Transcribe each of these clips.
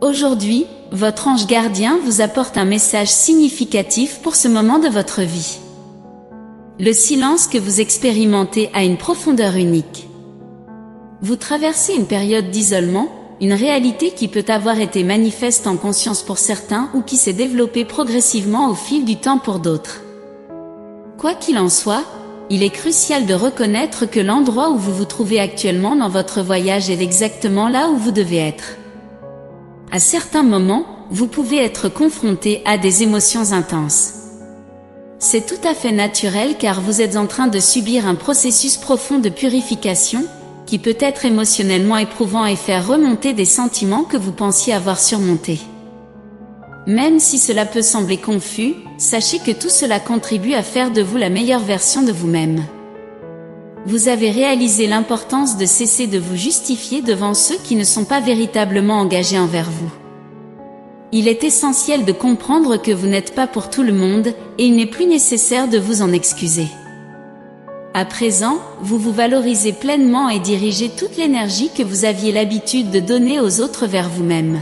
Aujourd'hui, votre ange gardien vous apporte un message significatif pour ce moment de votre vie. Le silence que vous expérimentez a une profondeur unique. Vous traversez une période d'isolement, une réalité qui peut avoir été manifeste en conscience pour certains ou qui s'est développée progressivement au fil du temps pour d'autres. Quoi qu'il en soit, il est crucial de reconnaître que l'endroit où vous vous trouvez actuellement dans votre voyage est exactement là où vous devez être. À certains moments, vous pouvez être confronté à des émotions intenses. C'est tout à fait naturel car vous êtes en train de subir un processus profond de purification, qui peut être émotionnellement éprouvant et faire remonter des sentiments que vous pensiez avoir surmontés. Même si cela peut sembler confus, sachez que tout cela contribue à faire de vous la meilleure version de vous-même. Vous avez réalisé l'importance de cesser de vous justifier devant ceux qui ne sont pas véritablement engagés envers vous. Il est essentiel de comprendre que vous n'êtes pas pour tout le monde, et il n'est plus nécessaire de vous en excuser. À présent, vous vous valorisez pleinement et dirigez toute l'énergie que vous aviez l'habitude de donner aux autres vers vous-même.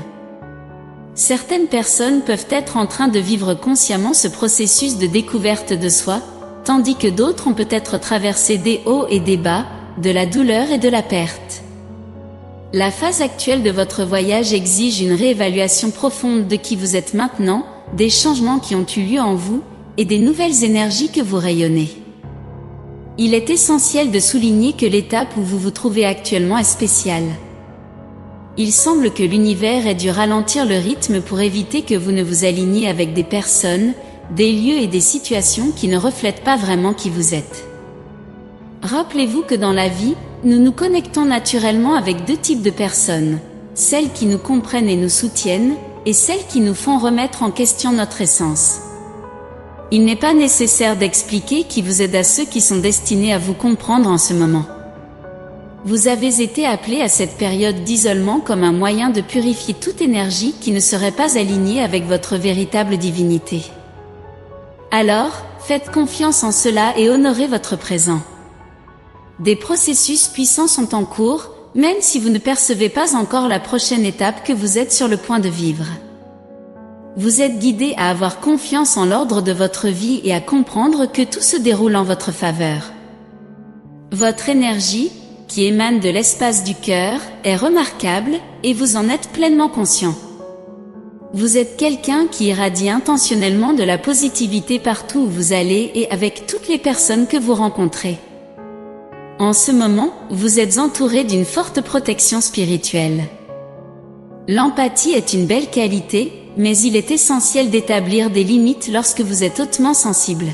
Certaines personnes peuvent être en train de vivre consciemment ce processus de découverte de soi, tandis que d'autres ont peut-être traversé des hauts et des bas, de la douleur et de la perte. La phase actuelle de votre voyage exige une réévaluation profonde de qui vous êtes maintenant, des changements qui ont eu lieu en vous, et des nouvelles énergies que vous rayonnez. Il est essentiel de souligner que l'étape où vous vous trouvez actuellement est spéciale. Il semble que l'univers ait dû ralentir le rythme pour éviter que vous ne vous aligniez avec des personnes, des lieux et des situations qui ne reflètent pas vraiment qui vous êtes. Rappelez-vous que dans la vie, nous nous connectons naturellement avec deux types de personnes, celles qui nous comprennent et nous soutiennent, et celles qui nous font remettre en question notre essence. Il n'est pas nécessaire d'expliquer qui vous êtes à ceux qui sont destinés à vous comprendre en ce moment. Vous avez été appelé à cette période d'isolement comme un moyen de purifier toute énergie qui ne serait pas alignée avec votre véritable divinité. Alors, faites confiance en cela et honorez votre présent. Des processus puissants sont en cours, même si vous ne percevez pas encore la prochaine étape que vous êtes sur le point de vivre. Vous êtes guidé à avoir confiance en l'ordre de votre vie et à comprendre que tout se déroule en votre faveur. Votre énergie, qui émane de l'espace du cœur, est remarquable, et vous en êtes pleinement conscient. Vous êtes quelqu'un qui irradie intentionnellement de la positivité partout où vous allez et avec toutes les personnes que vous rencontrez. En ce moment, vous êtes entouré d'une forte protection spirituelle. L'empathie est une belle qualité, mais il est essentiel d'établir des limites lorsque vous êtes hautement sensible.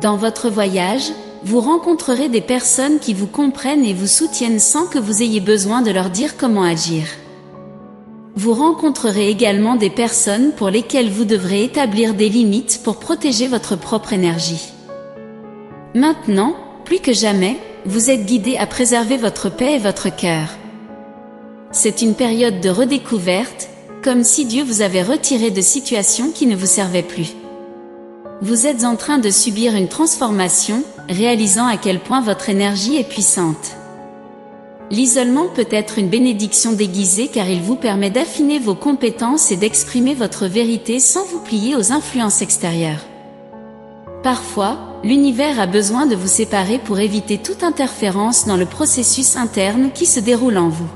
Dans votre voyage, vous rencontrerez des personnes qui vous comprennent et vous soutiennent sans que vous ayez besoin de leur dire comment agir. Vous rencontrerez également des personnes pour lesquelles vous devrez établir des limites pour protéger votre propre énergie. Maintenant, plus que jamais, vous êtes guidé à préserver votre paix et votre cœur. C'est une période de redécouverte, comme si Dieu vous avait retiré de situations qui ne vous servaient plus. Vous êtes en train de subir une transformation, réalisant à quel point votre énergie est puissante. L'isolement peut être une bénédiction déguisée car il vous permet d'affiner vos compétences et d'exprimer votre vérité sans vous plier aux influences extérieures. Parfois, l'univers a besoin de vous séparer pour éviter toute interférence dans le processus interne qui se déroule en vous.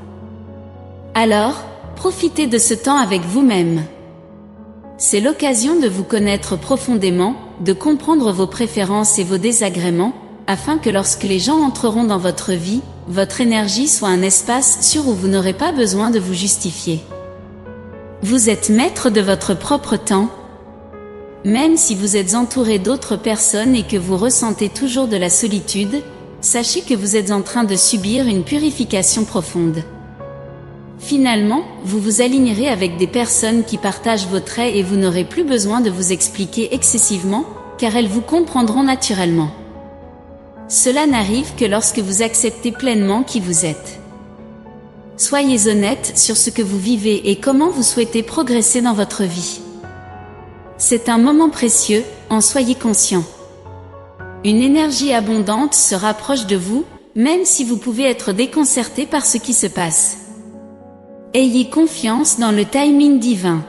Alors, profitez de ce temps avec vous-même. C'est l'occasion de vous connaître profondément, de comprendre vos préférences et vos désagréments, afin que lorsque les gens entreront dans votre vie, votre énergie soit un espace sûr où vous n'aurez pas besoin de vous justifier. Vous êtes maître de votre propre temps. Même si vous êtes entouré d'autres personnes et que vous ressentez toujours de la solitude, sachez que vous êtes en train de subir une purification profonde. Finalement, vous vous alignerez avec des personnes qui partagent vos traits et vous n'aurez plus besoin de vous expliquer excessivement, car elles vous comprendront naturellement. Cela n'arrive que lorsque vous acceptez pleinement qui vous êtes. Soyez honnête sur ce que vous vivez et comment vous souhaitez progresser dans votre vie. C'est un moment précieux, en soyez conscient. Une énergie abondante se rapproche de vous, même si vous pouvez être déconcerté par ce qui se passe. Ayez confiance dans le timing divin.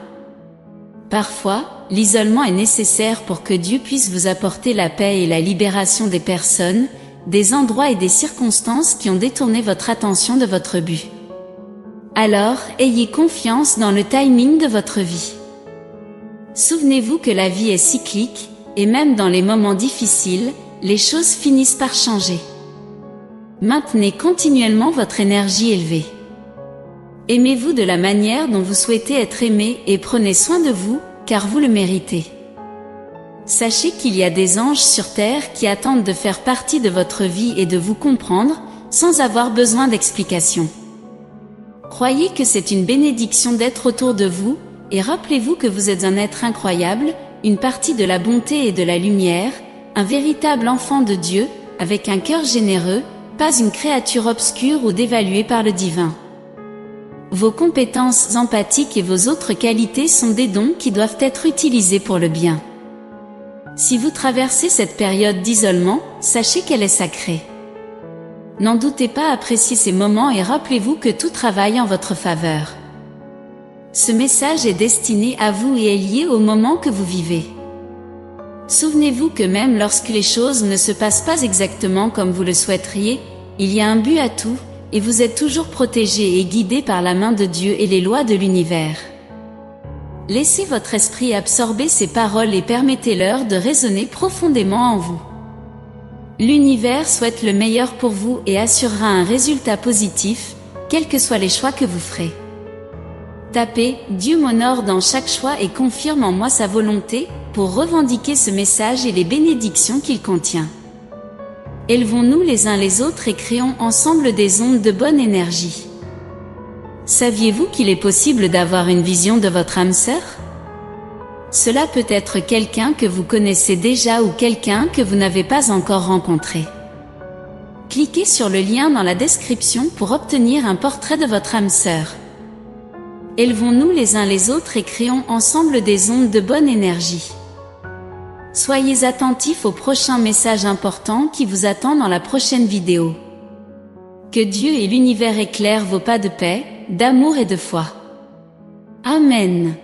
Parfois, l'isolement est nécessaire pour que Dieu puisse vous apporter la paix et la libération des personnes, des endroits et des circonstances qui ont détourné votre attention de votre but. Alors, ayez confiance dans le timing de votre vie. Souvenez-vous que la vie est cyclique, et même dans les moments difficiles, les choses finissent par changer. Maintenez continuellement votre énergie élevée. Aimez-vous de la manière dont vous souhaitez être aimé et prenez soin de vous, car vous le méritez. Sachez qu'il y a des anges sur terre qui attendent de faire partie de votre vie et de vous comprendre, sans avoir besoin d'explications. Croyez que c'est une bénédiction d'être autour de vous, et rappelez-vous que vous êtes un être incroyable, une partie de la bonté et de la lumière, un véritable enfant de Dieu, avec un cœur généreux, pas une créature obscure ou dévaluée par le divin. Vos compétences empathiques et vos autres qualités sont des dons qui doivent être utilisés pour le bien. Si vous traversez cette période d'isolement, sachez qu'elle est sacrée. N'en doutez pas, appréciez ces moments et rappelez-vous que tout travaille en votre faveur. Ce message est destiné à vous et est lié au moment que vous vivez. Souvenez-vous que même lorsque les choses ne se passent pas exactement comme vous le souhaiteriez, il y a un but à tout, et vous êtes toujours protégé et guidé par la main de Dieu et les lois de l'univers. Laissez votre esprit absorber ces paroles et permettez-leur de résonner profondément en vous. L'univers souhaite le meilleur pour vous et assurera un résultat positif, quels que soient les choix que vous ferez. Tapez « Dieu m'honore dans chaque choix et confirme en moi sa volonté » pour revendiquer ce message et les bénédictions qu'il contient. Élevons-nous les uns les autres et créons ensemble des ondes de bonne énergie. Saviez-vous qu'il est possible d'avoir une vision de votre âme sœur? Cela peut être quelqu'un que vous connaissez déjà ou quelqu'un que vous n'avez pas encore rencontré. Cliquez sur le lien dans la description pour obtenir un portrait de votre âme sœur. Élevons-nous les uns les autres et créons ensemble des ondes de bonne énergie. Soyez attentifs au prochain message important qui vous attend dans la prochaine vidéo. Que Dieu et l'univers éclairent vos pas de paix, d'amour et de foi. Amen.